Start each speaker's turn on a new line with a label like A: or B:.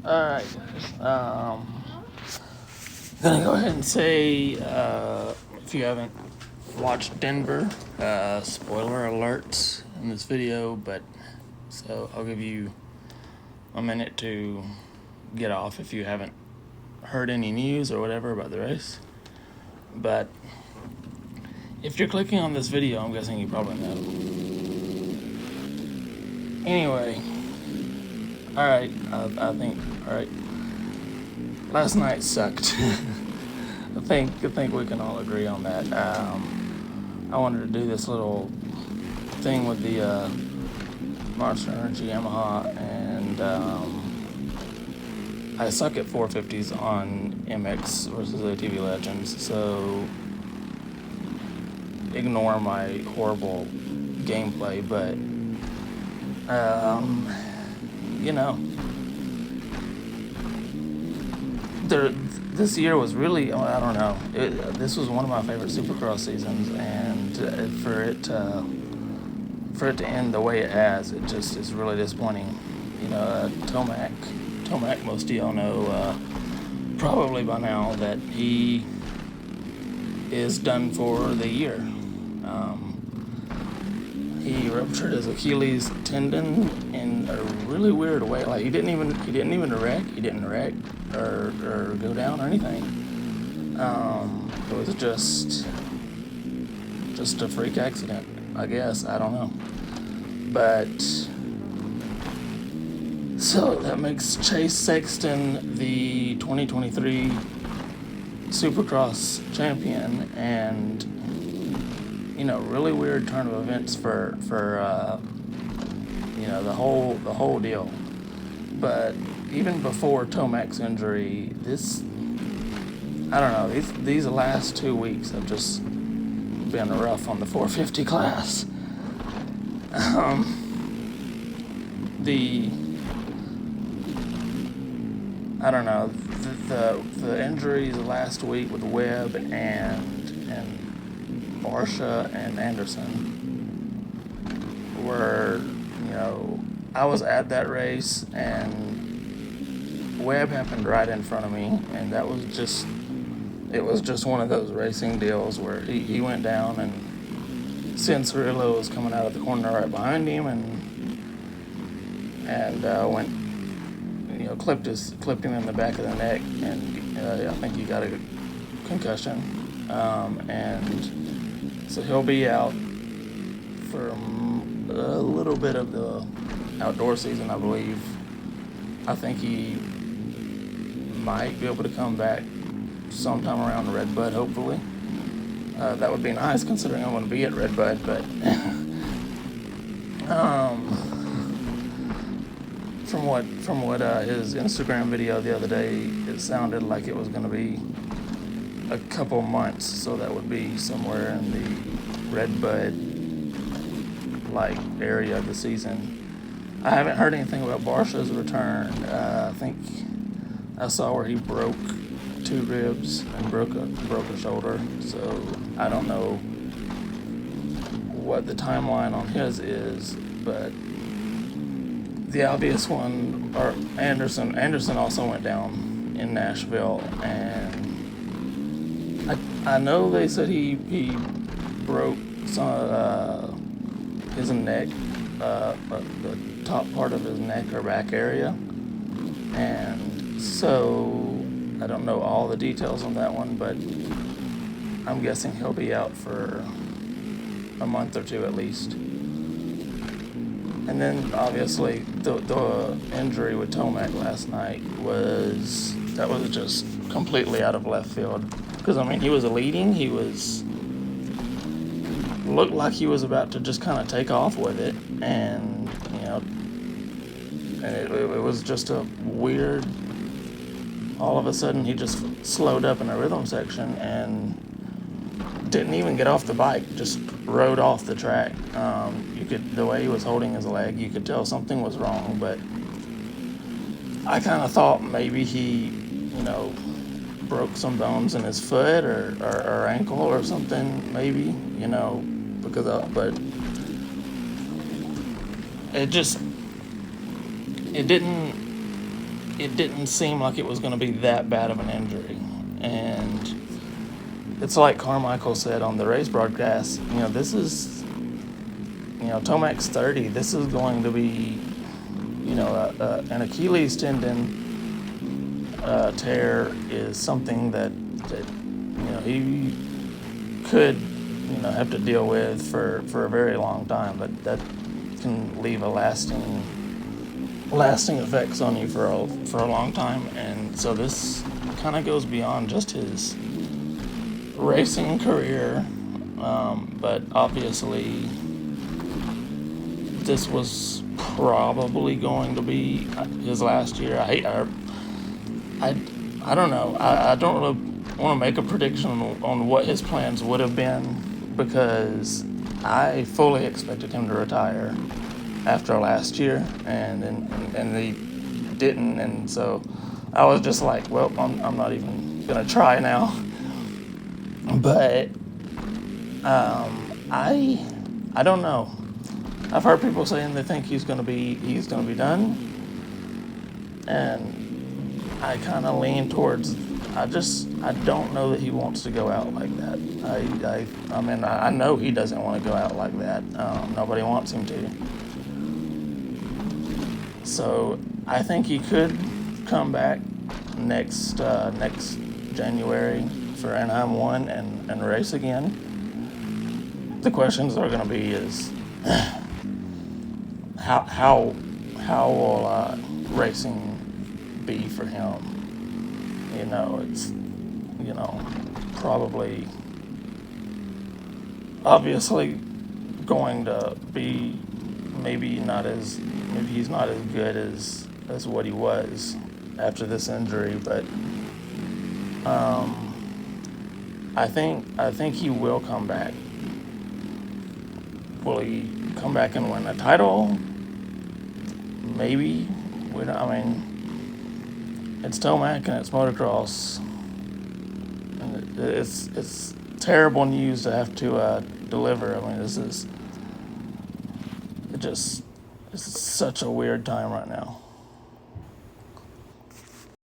A: Alright, gonna go ahead and say, if you haven't watched Denver, spoiler alert in this video, but so I'll give you a minute to get off if you haven't heard any news or whatever about the race. But if you're clicking on this video, I'm guessing you probably know. Anyway, alright, I think, alright. Last night sucked. I think we can all agree on that. I wanted to do this little thing with the Monster Energy Yamaha, and I suck at 450s on MX versus ATV Legends, so ignore my horrible gameplay, but you know, this year was really, I don't know, this was one of my favorite Supercross seasons, and for it to end the way it has, it just is really disappointing. You know, Tomac, most of y'all know probably by now that he is done for the year. He ruptured his Achilles tendon in a really weird way. Like he didn't even wreck. He didn't wreck or go down or anything. It was just a freak accident, I guess. I don't know. But so that makes Chase Sexton the 2023 Supercross champion, and you know, really weird turn of events for you know, the whole deal. But even before Tomac's injury, I don't know, these last 2 weeks have just been rough on the 450 class. I don't know, the injuries last week with Webb and Barsha and Anderson were, you know, I was at that race and Webb happened right in front of me, and it was just one of those racing deals where he went down, and Cianciarulo was coming out of the corner right behind him and went, you know, clipped him in the back of the neck, and I think he got a concussion, and so he'll be out for a little bit of the outdoor season, I believe. I think he might be able to come back sometime around Redbud, hopefully. That would be nice, considering I'm going to be at Redbud, but from what his Instagram video the other day, it sounded like it was going to be a couple months, so that would be somewhere in the Redbud like area of the season. I haven't heard anything about Barsha's return. I think I saw where he broke 2 ribs and broke a shoulder, so I don't know what the timeline on his is, but the obvious one, or Anderson also went down in Nashville, and I know they said he broke his neck, the top part of his neck or back area, and so I don't know all the details on that one, but I'm guessing he'll be out for a month or 2 at least. And then obviously the injury with Tomac last night was just completely out of left field. Because I mean, he was leading, looked like he was about to just kind of take off with it, and you know, and it was just a weird. All of a sudden, he just slowed up in the rhythm section and didn't even get off the bike, just rode off the track. The way he was holding his leg, you could tell something was wrong, but I kind of thought maybe he, you know, broke some bones in his foot or ankle or something, maybe, you know, but it didn't it didn't seem like it was going to be that bad of an injury. And it's like Carmichael said on the race broadcast, this is, Tomac's 30. This is going to be, an Achilles tendon tear is something that he could, have to deal with for a very long time. But that can leave a lasting effects on you for a long time. And so this kind of goes beyond just his racing career, but obviously this was probably going to be his last year. I don't know. I don't really want to make a prediction on what his plans would have been, because I fully expected him to retire after last year, and he didn't, and so I was just like, well, I'm not even gonna try now. But I don't know. I've heard people saying they think he's gonna be done, and I kind of lean towards. I don't know that he wants to go out like that. I mean, I know he doesn't want to go out like that. Nobody wants him to. So I think he could come back next January for Anaheim 1 and race again. The questions are going to be is how will racing be for him? It's probably obviously going to be maybe he's not as good as what he was after this injury, but I think he will come back. Will he come back and win a title? Maybe. It's Tomac and it's motocross, and it's terrible news to have to deliver. It's such a weird time right now.